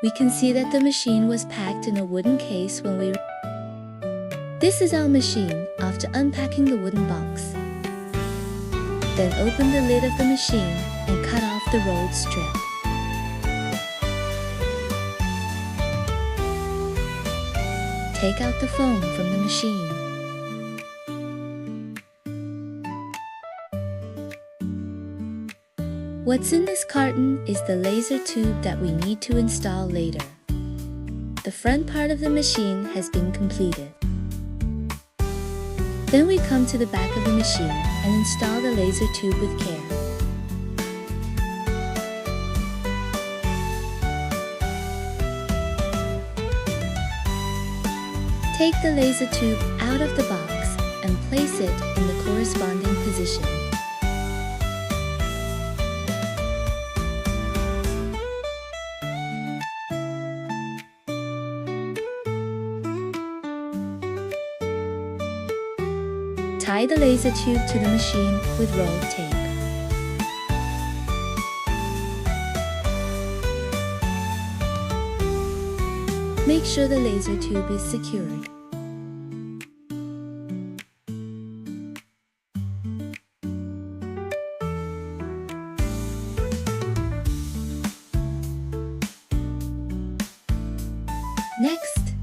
We can see that the machine was packed in a wooden case when we... This is our machine after unpacking the wooden box. Then open the lid of the machine and cut off the rolled strip. Take out the foam from the machine. What's in this carton is the laser tube that we need to install later. The front part of the machine has been completed. Then we come to the back of the machine and install the laser tube with care. Take the laser tube out of the box and place it in the corresponding position. Tie the laser tube to the machine with rolled tape. Make sure the laser tube is secured. Next,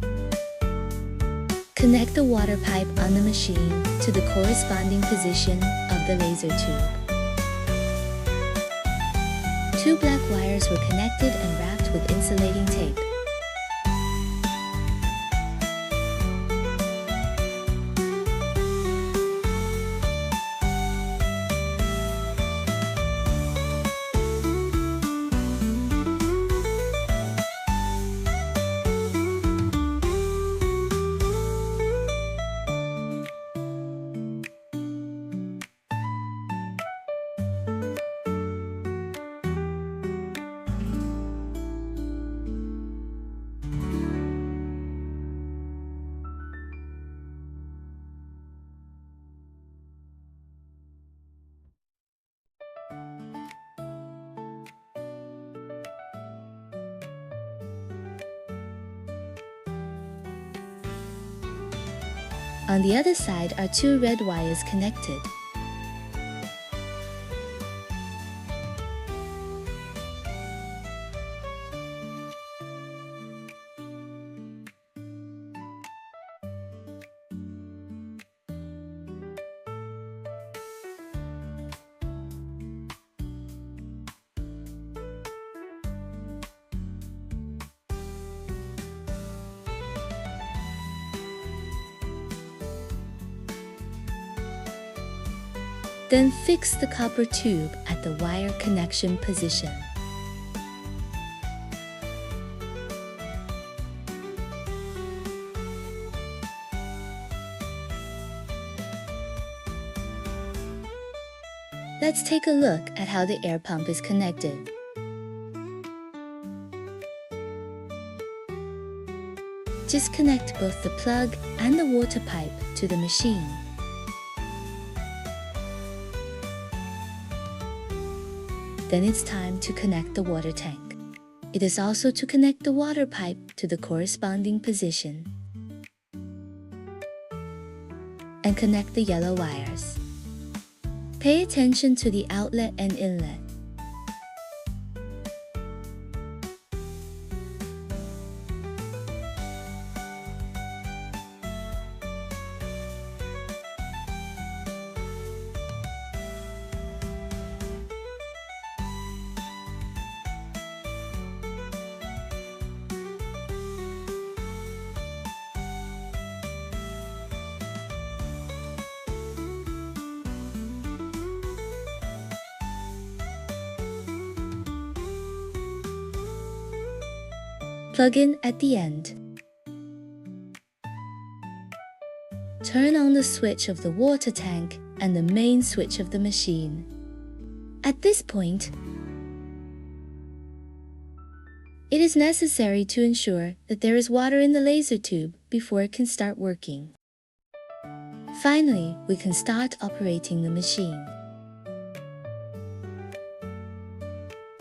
connect the water pipe on the machine to the corresponding position of the laser tube. 2 black wires were connected and wrapped with insulating tape. On the other side are 2 red wires connected. Then fix the copper tube at the wire connection position. Let's take a look at how the air pump is connected. Just connect both the plug and the water pipe to the machine. Then it's time to connect the water tank. It is also to connect the water pipe to the corresponding position. And connect the yellow wires. Pay attention to the outlet and inlet. Plug in at the end. Turn on the switch of the water tank and the main switch of the machine. At this point, it is necessary to ensure that there is water in the laser tube before it can start working. Finally, we can start operating the machine.